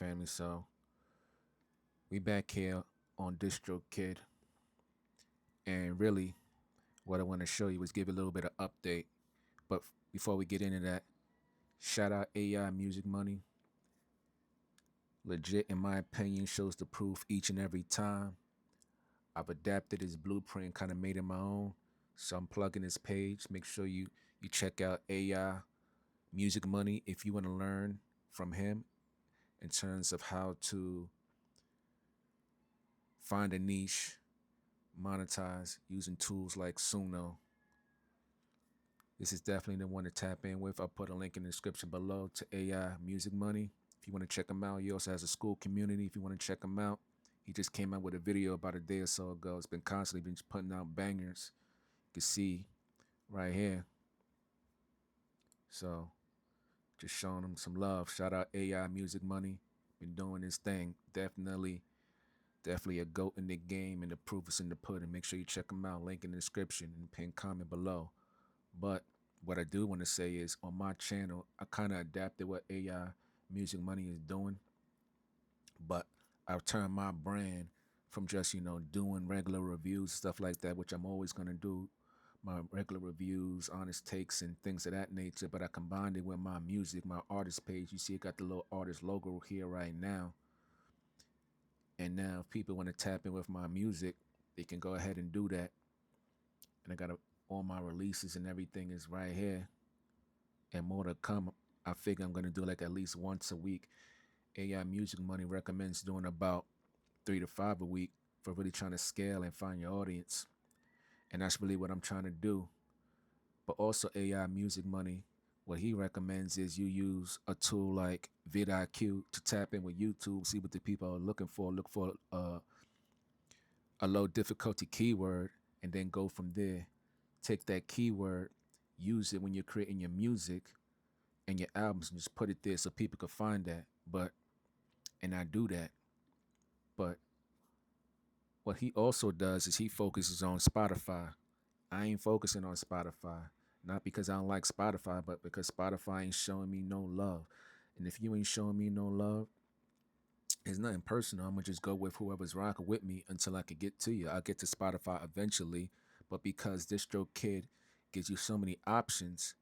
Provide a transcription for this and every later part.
family. So we back here on DistroKid, and really, what I want to show you is give you a little bit of update. But before we get into that, shout out AI Music Money. Legit, in my opinion, shows the proof each and every time. I've adapted his blueprint, kind of made it my own. So I'm plugging his page. Make sure you check out AI Music Money if you want to learn from him in terms of how to find a niche, monetize using tools like Suno. This is definitely the one to tap in with. I'll put a link in the description below to AI Music Money. If you want to check him out, he also has a school community. If you want to check him out, he just came out with a video about a day or so ago. It's been constantly been putting out bangers. You can see right here. So just showing him some love. Shout out AI Music Money. Been doing his thing. Definitely a goat in the game, and the proof is in the pudding. Make sure you check him out. Link in the description and pin comment below. But what I do want to say is on my channel, I kind of adapted what AI Music Money is doing, but I've turned my brand from just, doing regular reviews, stuff like that, which I'm always going to do, my regular reviews, honest takes, and things of that nature. But I combined it with my music, my artist page. You see, it got the little artist logo here right now. And now, if people want to tap in with my music, they can go ahead and do that. And I got all my releases and everything is right here, and more to come. I figure I'm gonna do like at least once a week. AI Music Money recommends doing about 3 to 5 a week for really trying to scale and find your audience. And that's really what I'm trying to do. But also AI Music Money, what he recommends is you use a tool like vidIQ to tap in with YouTube, see what the people are looking for, look for a low difficulty keyword, and then go from there. Take that keyword, use it when you're creating your music and your albums, and just put it there so people can find that. And I do that. But what he also does is he focuses on Spotify. I ain't focusing on Spotify, not because I don't like Spotify, but because Spotify ain't showing me no love. And if you ain't showing me no love, it's nothing personal. I'm gonna just go with whoever's rocking with me until I can get to you. I'll get to Spotify eventually, but because DistroKid gives you so many options,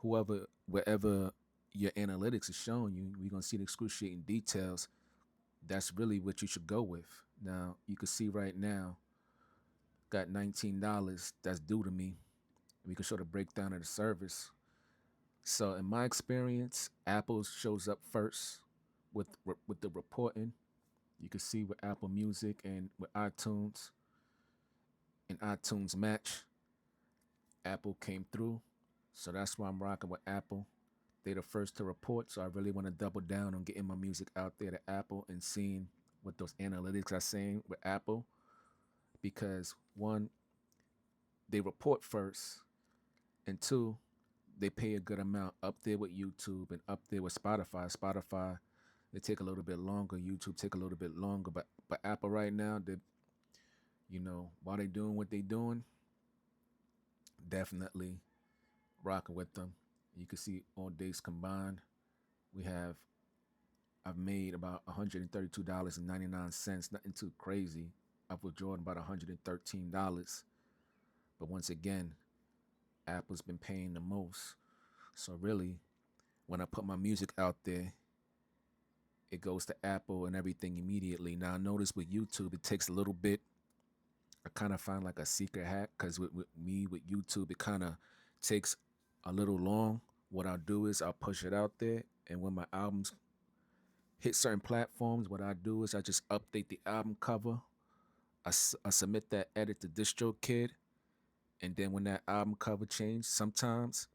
wherever your analytics is showing you, we're gonna see the excruciating details. That's really what you should go with. Now you can see right now, got $19 that's due to me. We can show the breakdown of the service. So in my experience, Apple shows up first with the reporting. You can see with Apple Music and with iTunes and iTunes Match, Apple came through. So that's why I'm rocking with Apple. They're the first to report, so I really want to double down on getting my music out there to Apple and seeing what those analytics are saying with Apple. Because one, they report first, and two, they pay a good amount up there with YouTube and up there with Spotify. Spotify, they take a little bit longer. YouTube take a little bit longer, but Apple right now, they, while they doing what they doing, definitely rocking with them. You can see all days combined, we have I've made about $132.99. Nothing too crazy. I've withdrawn about $113. But once again, Apple's been paying the most. So really, when I put my music out there, it goes to Apple and everything immediately. Now I notice with YouTube, it takes a little bit. I kind of find like a secret hack because with YouTube, it kind of takes a little long. What I'll do is I'll push it out there, and when my albums hit certain platforms, what I do is I just update the album cover. I submit that edit to DistroKid, and then when that album cover changes, sometimes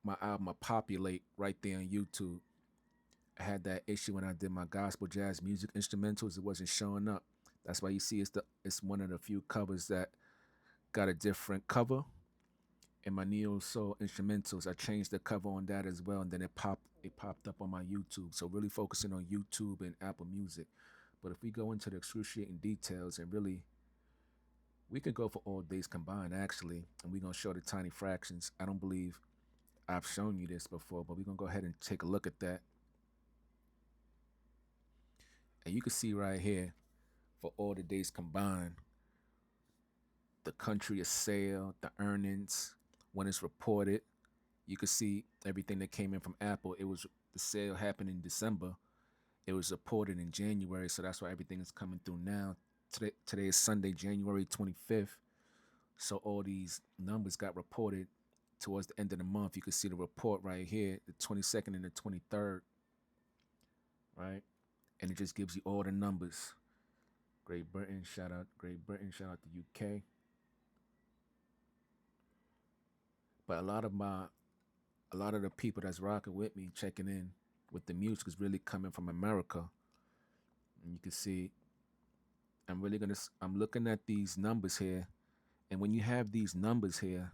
my album will populate right there on YouTube. I had that issue when I did my gospel jazz music instrumentals; it wasn't showing up. That's why you see it's one of the few covers that got a different cover. And my neo soul instrumentals, I changed the cover on that as well, and then it popped up on my YouTube. So really focusing on YouTube and Apple Music. But if we go into the excruciating details, and really we could go for all days combined actually, and we're gonna show the tiny fractions. I don't believe I've shown you this before, but we're gonna go ahead and take a look at that. And you can see right here for all the days combined, the country of sale, the earnings, when it's reported. You can see everything that came in from Apple. It was the sale happened in December. It was reported in January, so that's why everything is coming through now. Today is Sunday, January 25th. So all these numbers got reported towards the end of the month. You can see the report right here, the 22nd and the 23rd, right? And it just gives you all the numbers. Great Britain, shout out Great Britain, shout out the UK. But a lot of the people that's rocking with me, checking in with the music is really coming from America. And you can see I'm looking at these numbers here. And when you have these numbers here,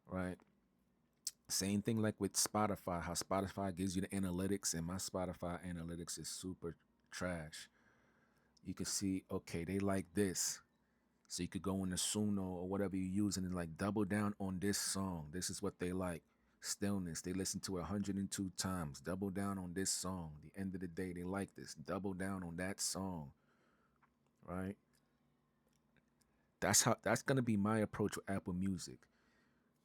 right? Same thing like with Spotify, how Spotify gives you the analytics, and my Spotify analytics is super trash. You can see, okay, they like this. So you could go into Suno or whatever you're using and like double down on this song. This is what they like. Stillness. They listen to it 102 times. Double down on this song. The end of the day, they like this. Double down on that song. Right? That's gonna be my approach with Apple Music.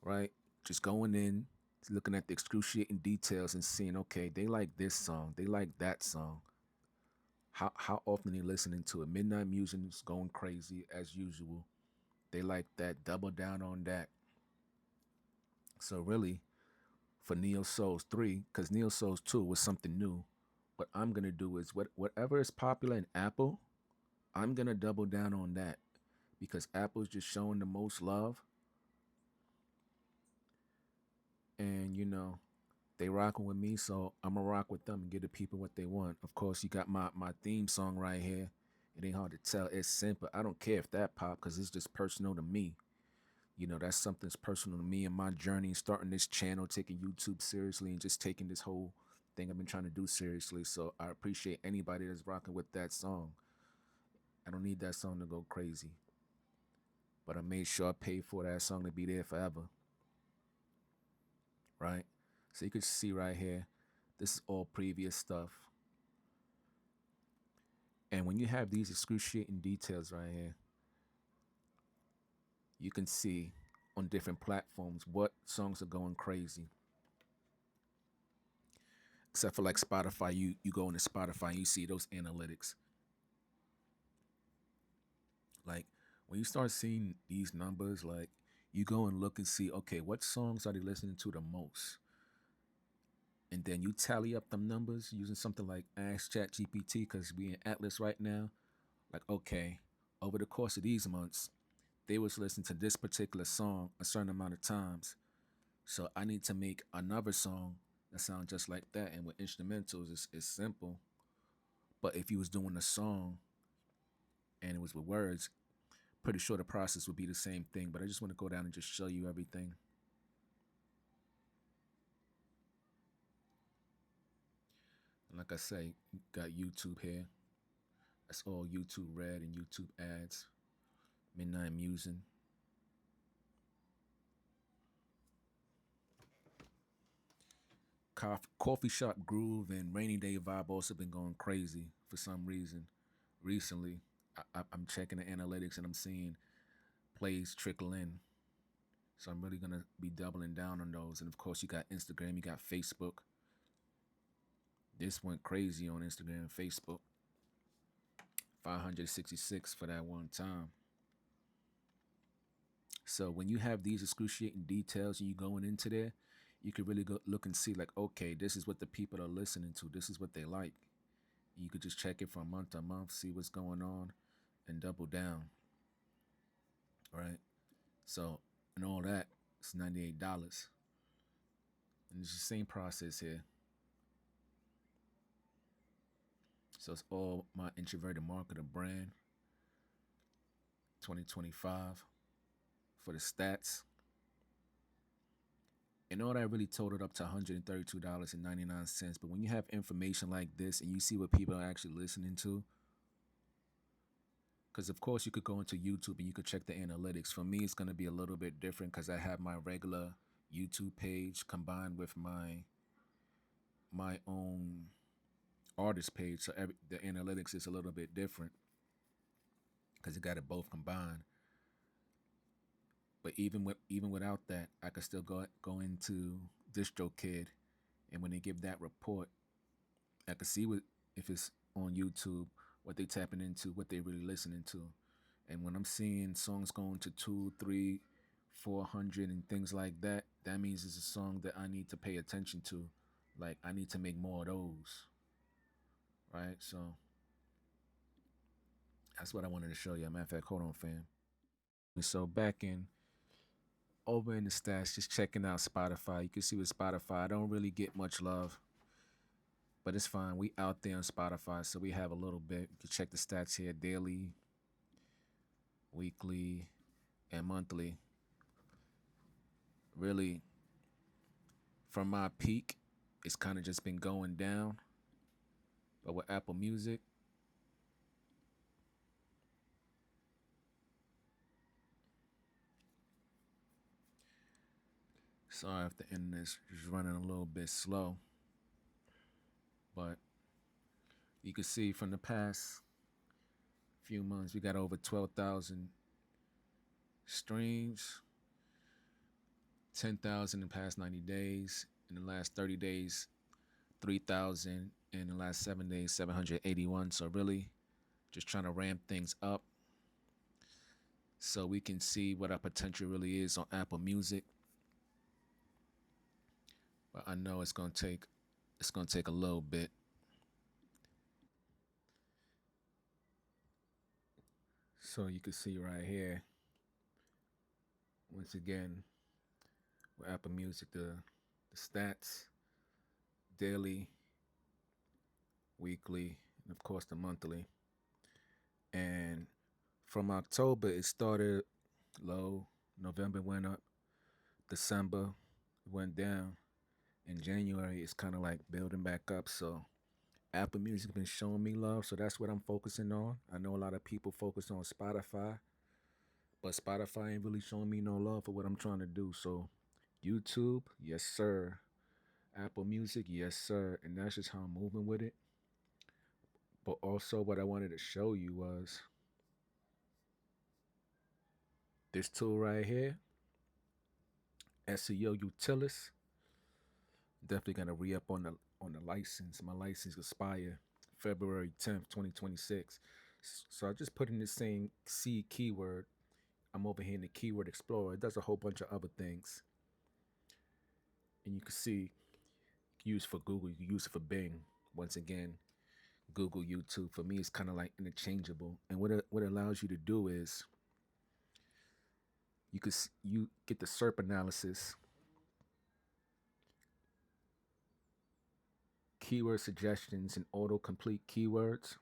Right? Just going in, looking at the excruciating details and seeing, okay, they like this song. They like that song. How often they listening to it. Midnight Music is going crazy as usual. They like that. Double down on that. So really, for Neo Souls 3, because Neo Souls 2 was something new, what I'm gonna do is whatever is popular in Apple, I'm gonna double down on that because Apple's just showing the most love, and they rocking with me, so I'm gonna rock with them and give the people what they want. Of course, you got my theme song right here. It ain't hard to tell. It's simple. I don't care if that pop because it's just personal to me. That's something that's personal to me and my journey, starting this channel, taking YouTube seriously, and just taking this whole thing I've been trying to do seriously. So I appreciate anybody that's rocking with that song. I don't need that song to go crazy, but I made sure I paid for that song to be there forever, right? So you can see right here, this is all previous stuff. And when you have these excruciating details right here, you can see on different platforms what songs are going crazy. Except for like Spotify, you go into Spotify and you see those analytics. Like when you start seeing these numbers, like you go and look and see, okay, what songs are they listening to the most? And then you tally up them numbers using something like Ask Chat GPT, because we in Atlas right now. Like, okay, over the course of these months, they was listening to this particular song a certain amount of times. So I need to make another song that sounds just like that. And with instrumentals, it's simple. But if you was doing a song and it was with words, pretty sure the process would be the same thing. But I just want to go down and just show you everything. And like I say, you got YouTube here. That's all YouTube Red and YouTube ads. Midnight Musing. Coffee Shop Groove and Rainy Day Vibe also been going crazy for some reason. Recently, I'm checking the analytics and I'm seeing plays trickle in. So I'm really gonna be doubling down on those. And of course, you got Instagram, you got Facebook. This went crazy on Instagram and Facebook. 566 for that one time. So when you have these excruciating details and you going into there, you can really go look and see like, okay, this is what the people are listening to. This is what they like. You could just check it from month to month, see what's going on, and double down. Right? So and all that, it's $98. And it's the same process here. So it's all my introverted marketer brand 2025 for the stats. And all that really totaled up to $132.99. But when you have information like this and you see what people are actually listening to, because of course you could go into YouTube and you could check the analytics. For me, it's going to be a little bit different because I have my regular YouTube page combined with my own artist page, so the analytics is a little bit different because it got it both combined. But even without that, I could still go into DistroKid, and when they give that report, I could see what if it's on YouTube, what they tapping into, what they really listening to. And when I'm seeing songs going to two, three, 400 and things like that, that means it's a song that I need to pay attention to. Like I need to make more of those, right? So that's what I wanted to show you. Matter of fact, hold on, fam. So back in over in the stats, just checking out Spotify. You can see with Spotify, I don't really get much love, but it's fine. We out there on Spotify, so we have a little bit. You can check the stats here: daily, weekly, and monthly. Really, from my peak, it's kind of just been going down. But with Apple Music, sorry if the internet's just running a little bit slow, but you can see from the past few months, we got over 12,000 streams, 10,000 in the past 90 days. In the last 30 days, 3,000. In the last 7 days, 781. So really, just trying to ramp things up so we can see what our potential really is on Apple Music. But I know it's gonna take a little bit. So you can see right here, once again, with Apple Music, the stats, daily, weekly, and of course the monthly. And from October, it started low. November went up. December went down. In January, it's kind of like building back up. So Apple Music been showing me love, so that's what I'm focusing on. I know a lot of people focus on Spotify, but Spotify ain't really showing me no love for what I'm trying to do. So YouTube, yes sir. Apple Music, yes sir. And that's just how I'm moving with it. But also, what I wanted to show you was this tool right here, SEO Utilis. Definitely gonna re up on the license. My license expire February 10th, 2026. So I just put in the same C keyword. I'm over here in the keyword explorer. It does a whole bunch of other things. And you can see use for Google, you can use it for Bing. Once again, Google, YouTube. For me, it's kind of like interchangeable. And what it allows you to do is you get the SERP analysis, keyword suggestions, and autocomplete keywords.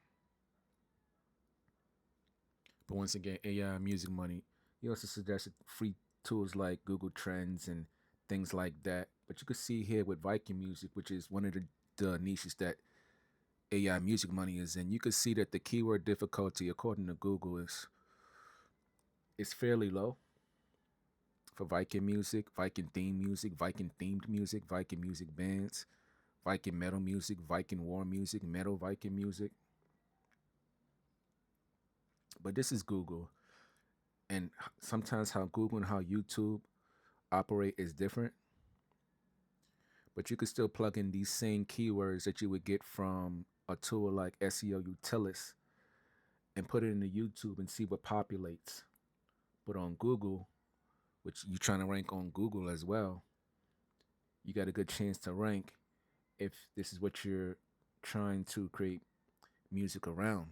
But once again, AI music money. He also suggested free tools like Google Trends and things like that. But you can see here with Viking Music, which is one of the niches that AI music money is in, you can see that the keyword difficulty, according to Google, is fairly low for Viking music, Viking theme music, Viking themed music, Viking music bands, Viking metal music, Viking war music, metal Viking music. But this is Google, and sometimes how Google and how YouTube operate is different. But you can still plug in these same keywords that you would get from a tool like SEO Utilis and put it into YouTube and see what populates. But on Google, which you're trying to rank on Google as well, you got a good chance to rank if this is what you're trying to create music around.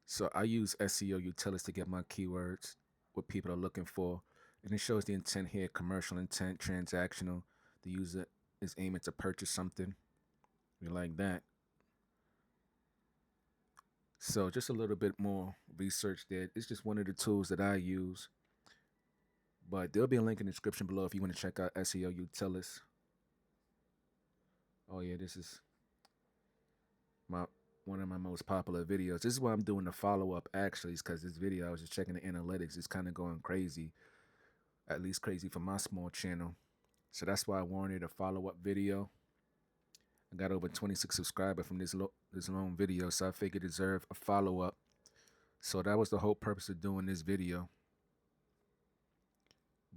So I use SEO Utilis to get my keywords, what people are looking for. And it shows the intent here: commercial intent, transactional. The user is aiming to purchase something. We like that. So just a little bit more research there. It's just one of the tools that I use. But there'll be a link in the description below if you want to check out SEO Utilis. Oh yeah, this is my one of my most popular videos. This is why I'm doing the follow up actually, is because this video I was just checking the analytics. It's kind of going crazy, at least crazy for my small channel. So that's why I wanted a follow up video. I got over 26 subscribers from this long video, so I figured it deserved a follow up. So that was the whole purpose of doing this video.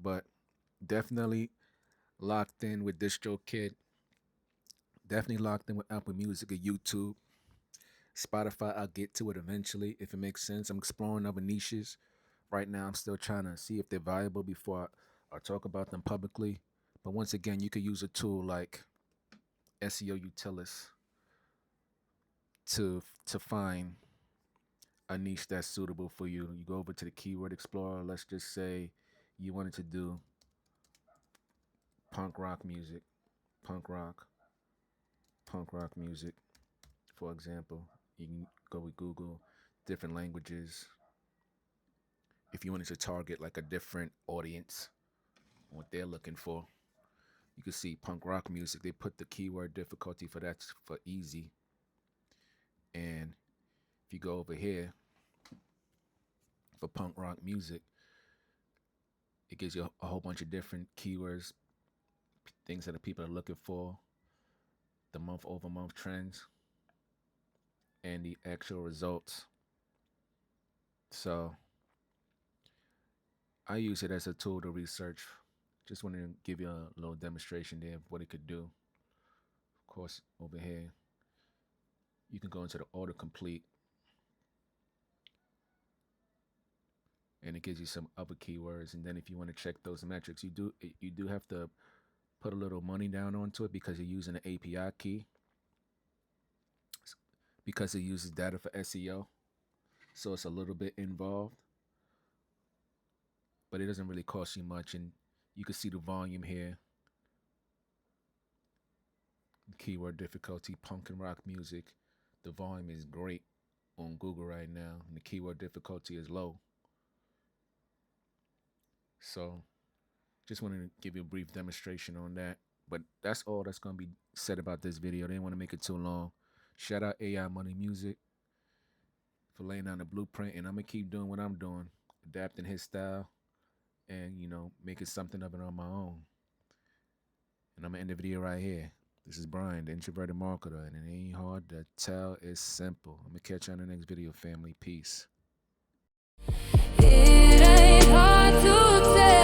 But definitely locked in with DistroKid. Definitely locked in with Apple Music or YouTube. Spotify, I'll get to it eventually if it makes sense. I'm exploring other niches. Right now, I'm still trying to see if they're viable before I talk about them publicly. But once again, you could use a tool like SEO Utilis to find a niche that's suitable for you. You go over to the Keyword Explorer. Let's just say you wanted to do punk rock music, punk rock, punk rock music, for example. You can go with Google, different languages. If you wanted to target like a different audience, what they're looking for, you can see punk rock music. They put the keyword difficulty for that for easy. And if you go over here for punk rock music, it gives you a whole bunch of different keywords, things that the people are looking for, the month over month trends, and the actual results. So I use it as a tool to research. Just wanted to give you a little demonstration there of what it could do. Of course, over here, you can go into the autocomplete, and it gives you some other keywords. And then if you want to check those metrics, you do have to put a little money down onto it because you're using an API key, because it uses data for SEO. So it's a little bit involved, but it doesn't really cost you much. And you can see the volume here. Keyword difficulty, punk and rock music. The volume is great on Google right now, and the keyword difficulty is low. So just wanted to give you a brief demonstration on that. But that's all that's going to be said about this video. They didn't want to make it too long. Shout out AI Money Music for laying down the blueprint, and I'm going to keep doing what I'm doing, adapting his style and, making something of it on my own. And I'm going to end the video right here. This is Brian, the introverted marketer, and it ain't hard to tell, it's simple. I'm going to catch you on the next video, family. Peace. It ain't hard to tell.